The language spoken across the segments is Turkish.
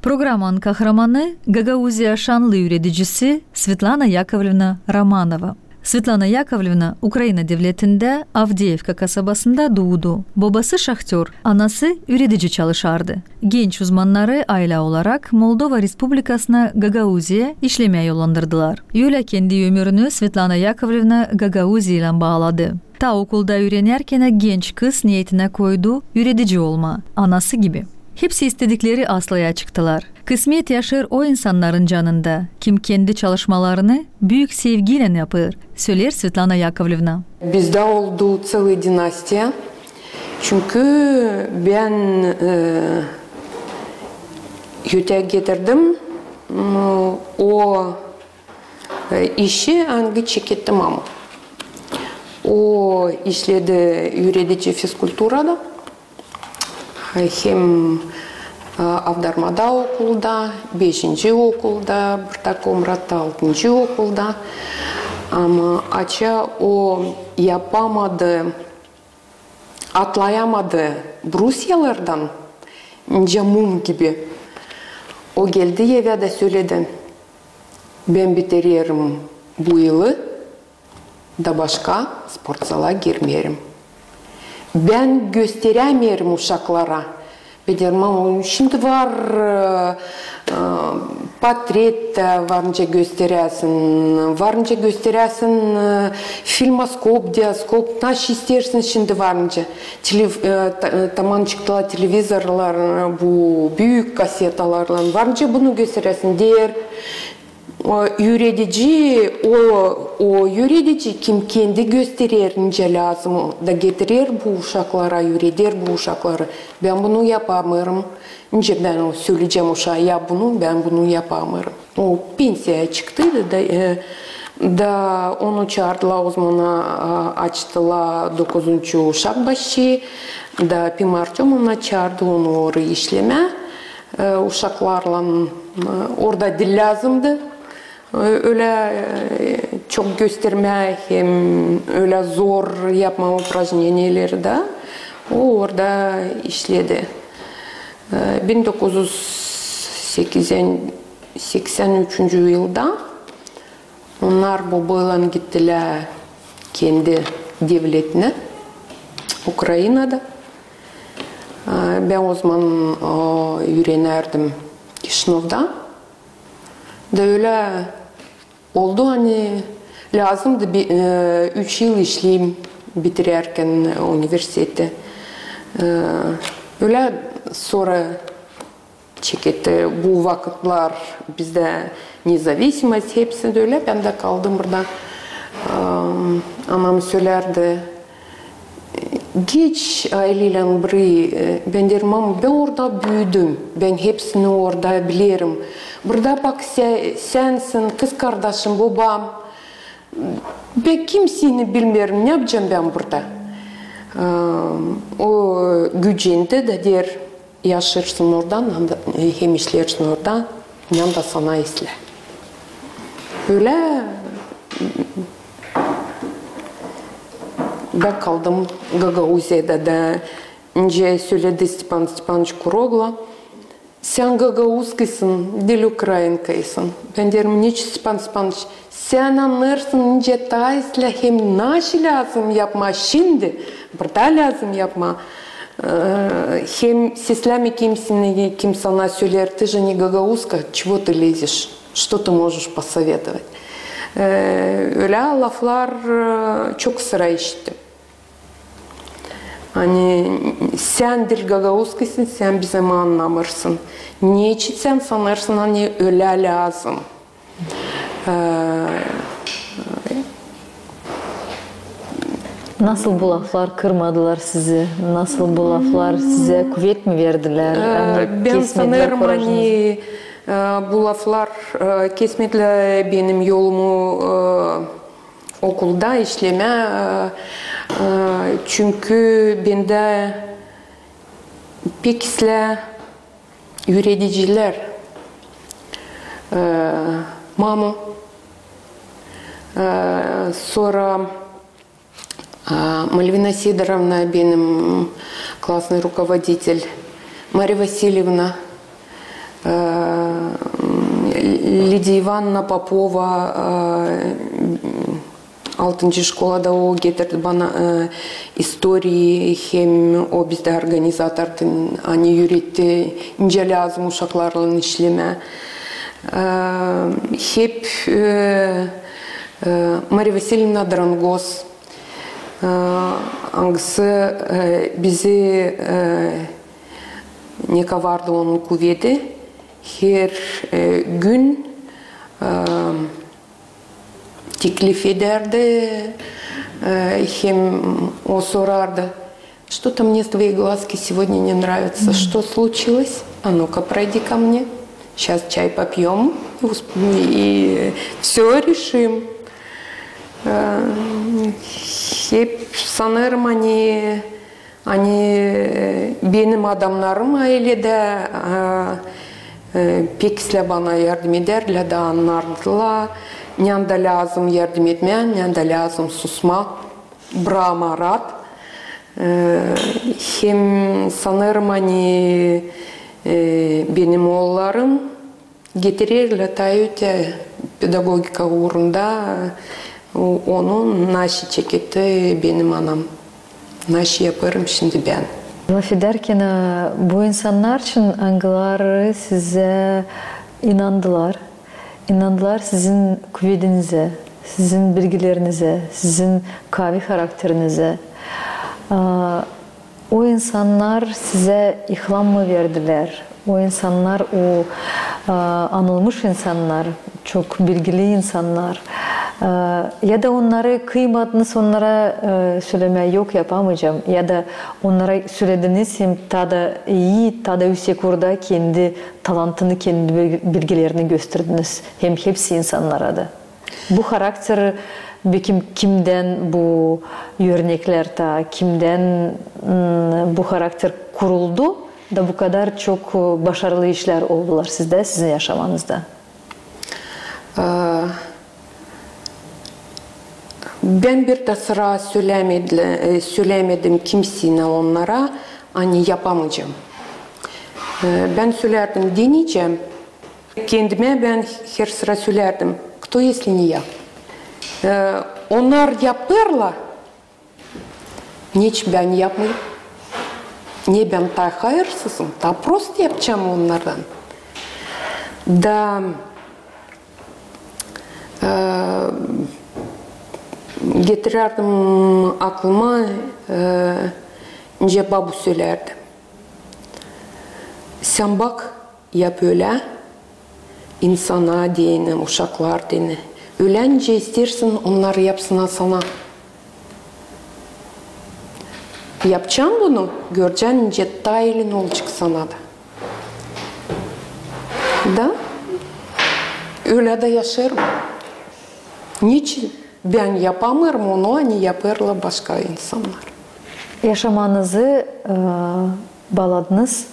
Programmanın kahramanı Gagauzya şanlı üreticisi Svetlana Yakovlevna Romanova. Svetlana Yakovlevna Ukrayna devletinde Avdiivka kasabasında doğdu. Babası şahtör, anası üretici çalışardı. Genç uzmanları aile olarak Moldova Respublikasına Gagauzya işlemeye yollandırdılar. Öyle kendi ömrünü Svetlana Yakovlevna Gagauzya ile bağladı. Ta okulda öğrenirken genç kız niyetine koydu üretici olma, anası gibi. Hepsi istedikleri aslıya çıktılar. Kısmet yaşar o insanların canında. Kim kendi çalışmalarını büyük sevgiyle yapar, söyler Svetlana Yakovlevna. Bizde oldu целая dinastia. Çünkü ben yüte getirdim. O işi hangi çekettim ama. O işledi üretici fizkulturada. Hem Avdarmada okulda, 5. okulda, bir takomrat'ta 6. okulda. Ama Aça o yapamadı, atlayamadı Brusyalardan, mum gibi. O geldi eve de söyledi, ben bitiririm bu yılı, da başka spor sala girmeyelim. Ben gösteremiyorum uşaklara. Benim şimdi var portret varınca gösteresin, filmoskop, diaskop, naş istersin şimdi varınca. Tamam çıktılar televizorlar, bu büyük kasetalarla varınca bunu gösteresin diğer. Üretici, o üretici kim kendi gösterince lazım da getirir bu uşaklara, üretir bu uşakları. Ben bunu yapamıyorum. Önce ben o söyleyeceğim uşağa ya bunu, ben bunu yapamıyorum. O pensiya çıktıydı da onu çağırdılar o zaman açtılar 9. uşak başı da Pim Artyomovna çağırdı onu oraya işleme. Uşaklarla orada dil lazımdı. Öyle çok gösterme hem öyle zor yapma упражнениyaları da o orada işledi. 1983 yılda onlar babayla gittiler kendi devletine Ukrayna'da. Ben o zaman öğrenirdim Kişinev'da. Da öyle oldu hani lazımdı 3 yıl işleyeyim bitirirken üniversitede. Öyle sonra çekti bu vakitler bizde nezavisimost hepsi de öyle ben de kaldım burada. Anam söylerdi geç aileyle buraya ben derim ama ben orada büyüdüm ben hepsini orada bilirim. Burada bak sensin, kız kardeşim, babam. Ben kimsini bilmiyorum, ne yapacağım ben burada? O gücünde de der, yaşarsın oradan, hem işlersin oradan, yan da sana izle. Öyle da kaldım Gagauzya'da da. Önce söyledi Stepan Stepanoviç Kurogla. Sen Gagauzkysın, dil Ukrayinkaysın. Ben derim, niçin Stepan Stepanoviç? Sen anlarsın, nice taizle hem naşı lazım yapma şimdi. Burada lazım yapma. Hem сеслями kim sana söyler, ты же не гагаузка, чего ты лезешь? Что ты можешь посоветовать? Öyle laflar çok sıra işittim. Hani sen dil Gagauzkysın, sen bizim anlamırsın. Niçin sen sanırsın hani öyle lazım? Nasıl bu laflar kırmadılar sizi? Nasıl bu laflar size kuvvet mi verdiler? Ben sanırım hani bu laflar kesmediler benim yolumu okulda işleme. Çünkü bende pekisle üreticiler, mamı, sonra Мальвина Сидоровна, benim классный руководитель, Мария Васильевна, Лидия Ивановна Попова 6 школада о getirdi bana истории hem o bizde organizatordun ani yürüttü ince lazım uşaklarla işleme hep Maria Vasilyevna Drangos angısı bizi ne kavardı onun kuvveti her gün teklif ederdi, hem o sorardı. Что-то мне с твоей глазки сегодня не нравится. Что случилось? А ну-ка, пройди ко мне. Сейчас чай попьем и все решим. Hep sanırım hani benim adamlarım ailede pek bana yardım ederler de anlardılar. Ne de lazım yardım etme, ne de lazım susma, brama rahat. Hem sanırım hani benim oğullarım getirirler tayyüte pedagogika uğrunda onu naşı çekti benim anam. Naşı yaparım şimdi ben. Laf ederken bu insanlar için angıları size inandılar. İnandılar sizin kuvvetinize, sizin bilgilerinize, sizin kavi karakterinize. O insanlar size ihlam mı verdiler? O insanlar, o anılmış insanlar, çok bilgili insanlar. Ya da onları kıymadınız, onlara söylemeye yok yapamayacağım. Ya da onlara söylediniz hem tada iyi, tada yüksek orada kendi talantını, kendi bilgilerini gösterdiniz. Hem hepsi insanlara da. Bu karakter kimden bu örnekler da, kimden bu karakter kuruldu da bu kadar çok başarılı işler oldular sizde, sizin yaşamanızda? Ben bir de sıra söylemedim kimsine onlara, hani yapamayacağım. Ben söylerdim, deneyeceğim. Kendime ben her sıra söylerdim, кто если не я? Onlar yaparlar, hiç ben yapmayayım. Ne ben ta hayırsızım, ta prost yapacağım onlardan. Da getirirdim aklıma önce babu söylerdi. Sen bak yap öyle insana diyene, uşaklar diyene. Ölence istersin onlar yapsın sana. Yapacağım bunu, göreceksin cettailin olacak sana da. Da öyle de yaşarım. Niçin? Ben yapamıyorum onu, hani yaparlar başka insanlar. Yaşamanızı bağladınız.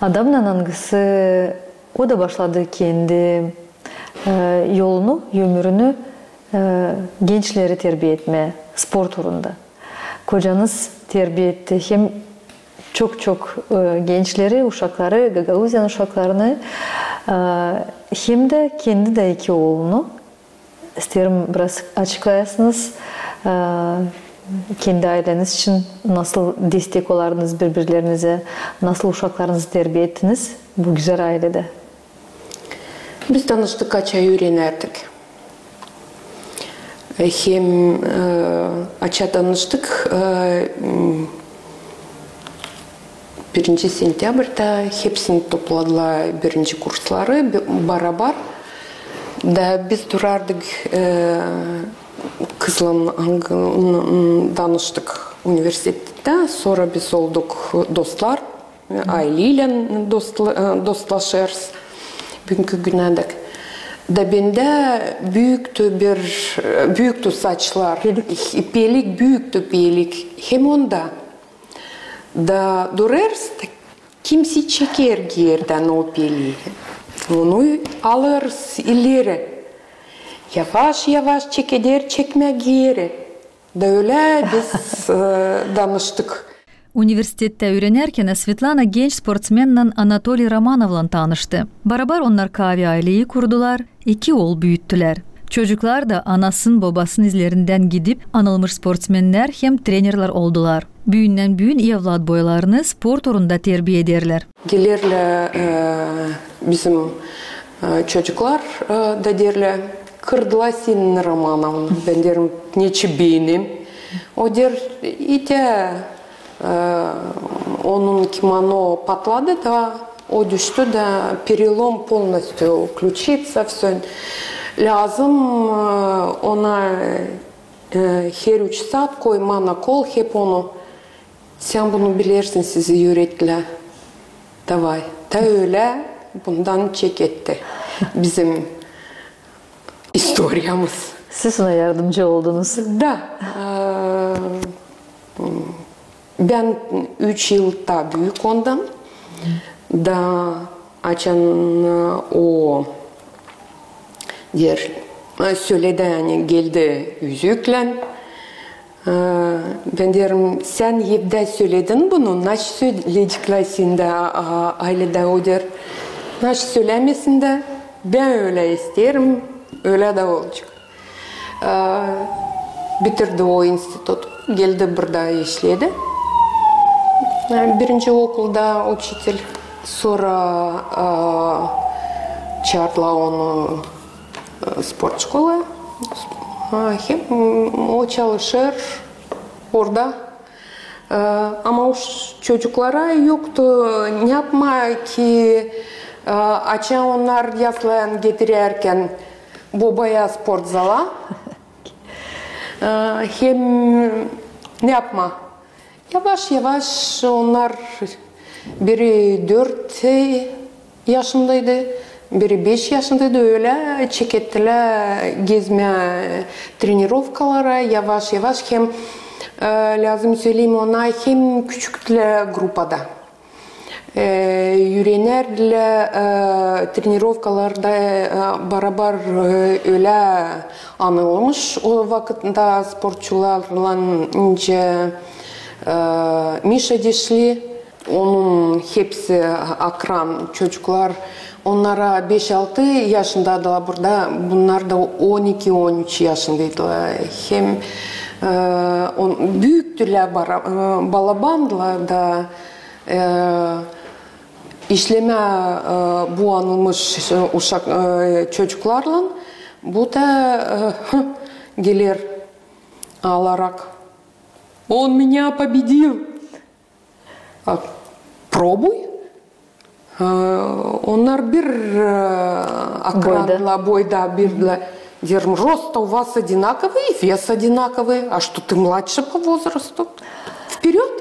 Adamla hangisi o da başladı kendi yolunu, ömrünü gençleri terbiye etme spor turunda. Kocanız terbiye etti. Hem çok gençleri, uşakları, Gagauzyan uşaklarını hem de kendi de iki oğlunu. İsterim biraz açıklayasınız. Kendi aileniz için nasıl destek olardınız birbirlerinize, nasıl uşaklarınızı terbiye ettiniz bu güzel ailede? Biz tanıştık, kaç ay öğrenirdik. Hem açığa tanıştık. 1 sentyabrda hepsini topladılar birinci kursları beraber. Da biz durardık kızla tanıştık üniversitede. Sonra biz olduk dostlar. Aileyle dostlaşırız. Bugünkü güne dek. Da bende büyüktü saçlar. Pelik büyüktü pelik. Hem onda. Da durarız da kimse çeker yerden o peliği. Onu alırız ileri. Yavaş çeker çekme geri. Da öyle biz danıştık. Университетте öğrenirken Svetlana genç sportsmenle Anatoly Romanov'la tanıştı. Beraber onlar kahve aileyi kurdular, 2 oğul büyüttüler. Çocuklar da anasının babasının izlerinden gidip anılmış sportsmenler hem trenerler oldular. Büyünden büyün evlat boylarını spor turunda terbiye ederler. Gelirler bizim çocuklar da derler, kırdılar senin Romanov'unu. Ben derim, neçe benim. O der, ite onun kimono patladı da o düştü da перелом полностью ключица все. Lazım ona her 3 saat koymana kol hep onu. Sen bunu bilirsin sizi öğrettiler. Davay. Da öyle bundan çek etti. Bizim historiamız. Siz ona yardımcı oldunuz. Da. Ben 3 yıl daha büyük ondan. Da açan o der söyledi yani geldi yüzükle. Ben derim sen evde söyledin bunu. Nasıl söyledikler sende ailede o der. Nasıl söylemesin de ben öyle isterim. Öyle de olacak. Bitirdi o institut. Geldi burada işledi. Birinci okulda учитель. Sonra çağırdılar onu spor şkola. Hep o çalışır orada. Ama o çocuklara yoktu. Ne yapma ki açan onlar yaslayan getirirken babaya spor zala. Hem ne yapma? Yavaş yavaş onlar biri 4 yaşındaydı, biri 5 yaşındaydı öyle çekettiler gezme trenirovkalara yavaş yavaş hem lazım söyleyeyim ona hem küçüktüler grupada. Yürüyenlerle trenirovkalarda beraber öyle anılmış. O vakitte sporcularla önce Mişa Dişli, onun hepsi akran çocuklar. Onlara 5-6 yaşındaydılar burada. Bunlar da 12-13 yaşındaydılar. Hem büyüktüler balabandılar da işleme bu anılmış uşak çocuklarla bu da gelir alarak он меня победил. Пробуй. Onlar bir akranla boyda birle. Дерм, рост у вас одинаковый, вес одинаковый. А что ты младше по возрасту? Вперед,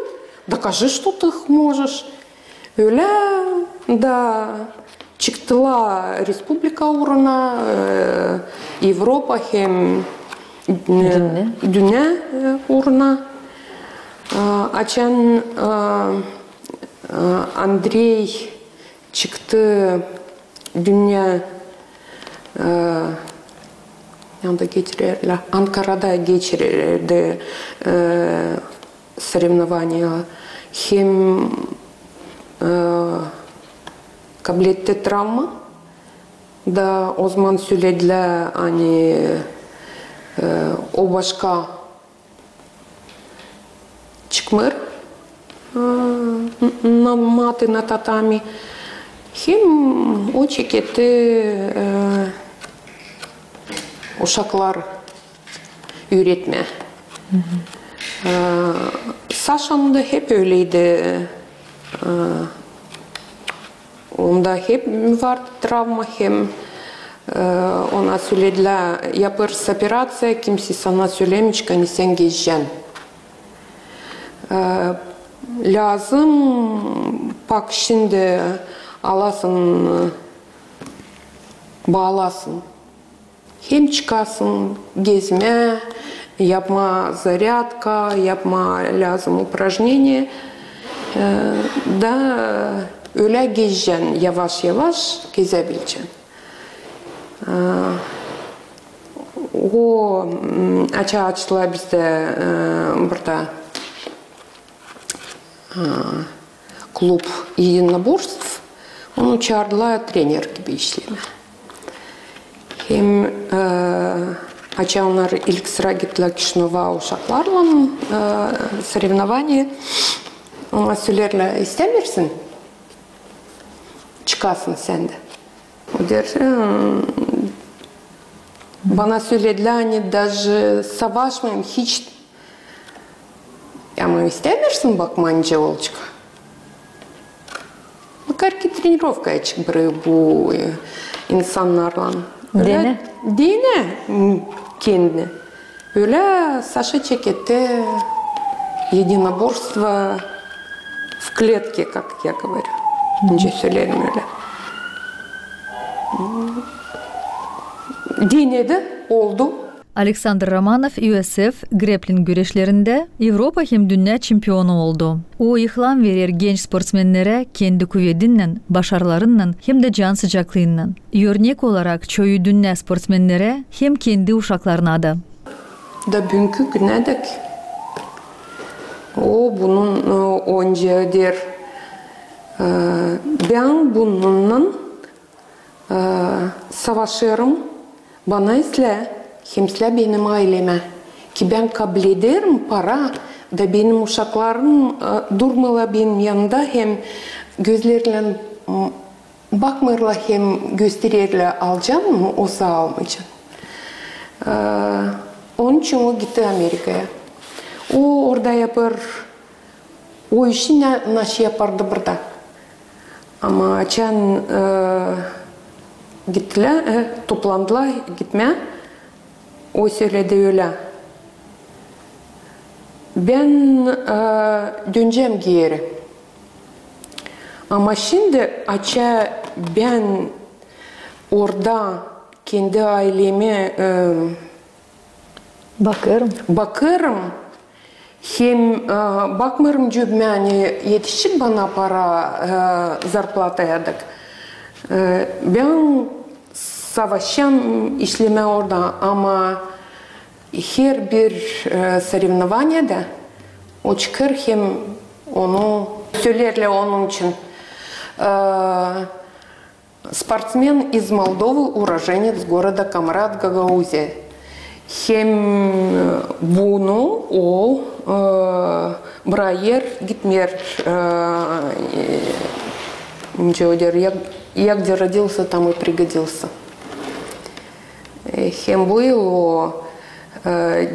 докажи, что ты можешь. Öyle da çıktılar Respublika uğruna, Avrupa hem dünya uğruna. Açan Andrei çıktı dünya yanında geçirirler. Ankara'da geçirirdi соревнования. Hem kabilette travma da o zaman söylediler hani o başka çıkmır na tatami. Hem o çeketti uşaklar üretme. Saşa'nın da hep öyleydi. Onda hep vardı travma hem ona söylediler yaparız operasyon kimse sana söylemiş ki sen geçeceksin. Lazım bak şimdi alasın bağlasın. Hem çıkasın gezme, yapma зарядка, yapma lazım упражнение. Da öyle gezeceksin, yavaş yavaş gezebileceksin. O açığa bizde burada клуб единоборств, onu çağırdılar trener gibi işleme. Hem açı onlar ilk sıra gittiler Kişinova uşaklarla sırrıvnavanya. Ona söylerler, ister misin? Çıkasın sen de. O der, bana söylediler, hani даже savaşmayayım hiç. Ama ister misin bakmanca olacak? Karki trenirovkaya çıkbırı bu insanlarla. Dene. Dene kendini. Öyle Саша çekette единоборство в клетке, как я говорю. Önce söylerim öyle. Denedi, oldu. Aleksandr Romanov USF grappling güreşlerinde Avrupa hem dünya çempionu oldu. O ihlam verir genç sportsmenlere kendi kuvvetinden, başarılarından hem de can sıcaklığından. Örnek olarak çoğu dünya sportsmenlere hem kendi uşaklarına da. Da bugünkü güne dek o bunun önce der ben bununla savaşırım bana isle hemsle benim aileme ki ben kabul ederim para da benim uşaklarım durmalı benim yanında hem gözlerle bakmırlar hem gösterirler alacağım mı olsa almayacağım. Onun için o gitti Amerika'ya. O orada yapar, o işi nasıl yapardı burada. Ama açan gittiler, toplandılar gitmeye. O söyledi öyle. Ben döneceğim geri. Ama şimdi açı ben orada kendi aileme bakarım. Hem bakmıyorum cebime hani yetişecek bana para zarplata yadık. Ben savaşacağım işleme orada ama her bir sırrıvnavanyada o çıkar hem onu söylerler onun için. Спортсмен из Молдовы, уроженец города Камрад, Гагаузия. Hem bunu o Brayer gitmer ничего der, я где родился, там и пригодился. Hem bu yıl o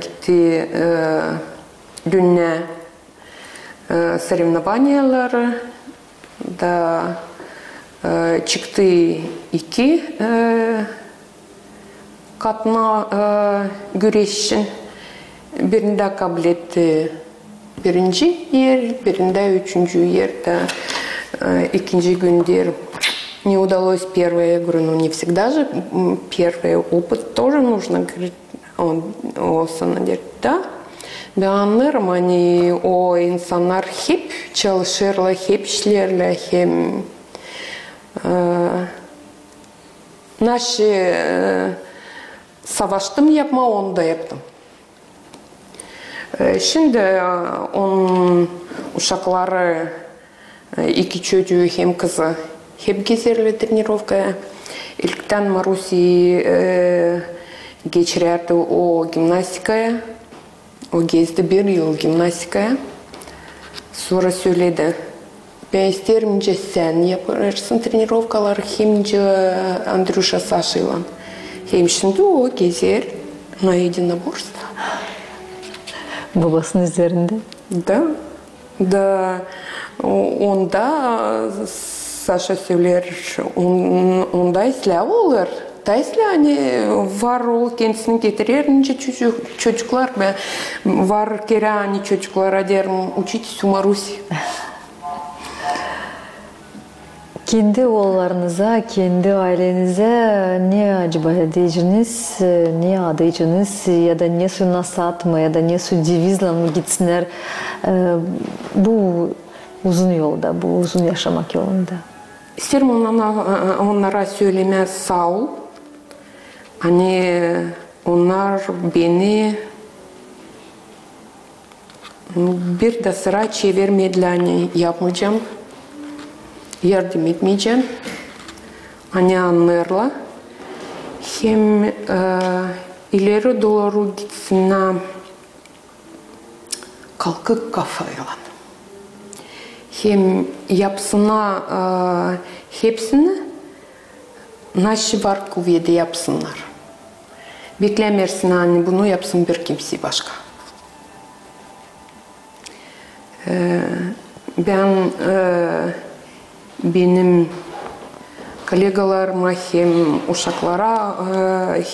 gitti dünya sırrıvnavanyaları da çıktı iki katma güreşin birinde kabul etti birinci yer, birinde üçüncü yerde ikinci gündür не удалось первое, я говорю, ну не всегда же первый опыт тоже нужно, говорит, o sana der, da ben anlarım hani o insanlar hep çalışırlar, hep işlerler, hem nasıl savaştım yapma onu da yaptım. Şimdi onun uşakları iki çocuğu hem kızı hep gezerler trenirovkaya. İlkten Marusi geçirerdi o gimnastikaya. O gezdi bir yıl gimnastikaya. Sonra söyledi. Ben isterim ki sen yaparsın trenirovkaları hem de Андрюша Сашa'yla. Hem şimdi o gezer на единоборство. Babasının üzerinde. Da onda Sasha söyler, onda islah olur. Da islah hani var o kendisini getirir nice çocuklar ve var kere hani çocuklara derim учитесь у Маруси. Kendi oğullarınıza, kendi ailenize ne acaba diyeceğiniz, ne adayacağınız ya da ne su nasat mı ya da ne su devizle mi gitsinler bu uzun yolda, bu uzun yaşamak yolunda? İsterim onlara söylemez sağ ol. Hani onlar beni Bir de sıra çevirmelerini yapmayacağım. Yardım etmeyeceğim. Hani anlarla. Hem ileri doğru gitsinler kalkık kafayla. Hem yapsınlar hepsini naşı var kuvvede yapsınlar. Beklemersin hani bunu yapsın bir kimse başka. Ben benim kolegalarıma hem uşaklara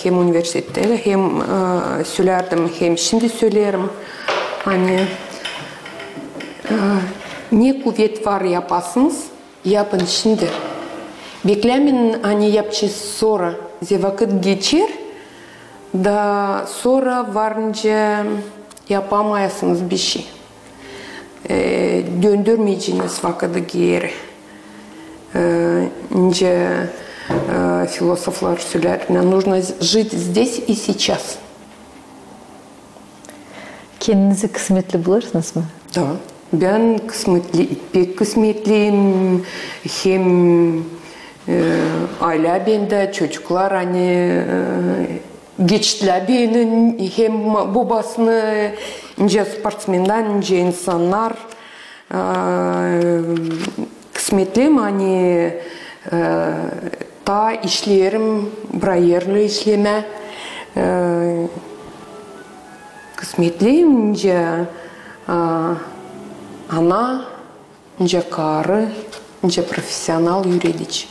hem üniversitede hem söylerdim hem şimdi söylerim. Hani ne kuvvet var yapasınız yapın şimdi. Beklemeyin hani yapacağız sonra. Vakit geçer da sonra varınca yapamayasınız bir şey. Döndürmeyeceğiniz vakiti geri. Önce filozoflar söyler, нужно жить здесь и сейчас. Kendinizi kısmetli bulursınuz mu? Da. Ben pek kısmetliyim. Hem aile bende, çocuklar hani geçtiler beni. Hem babasını, ince sportsmenler, ince insanlar. Kısmetliyim hani ta işlerim, burayerli işleme. Kısmetliyim ince ana, ince karı, ince profesyonel yürüdici.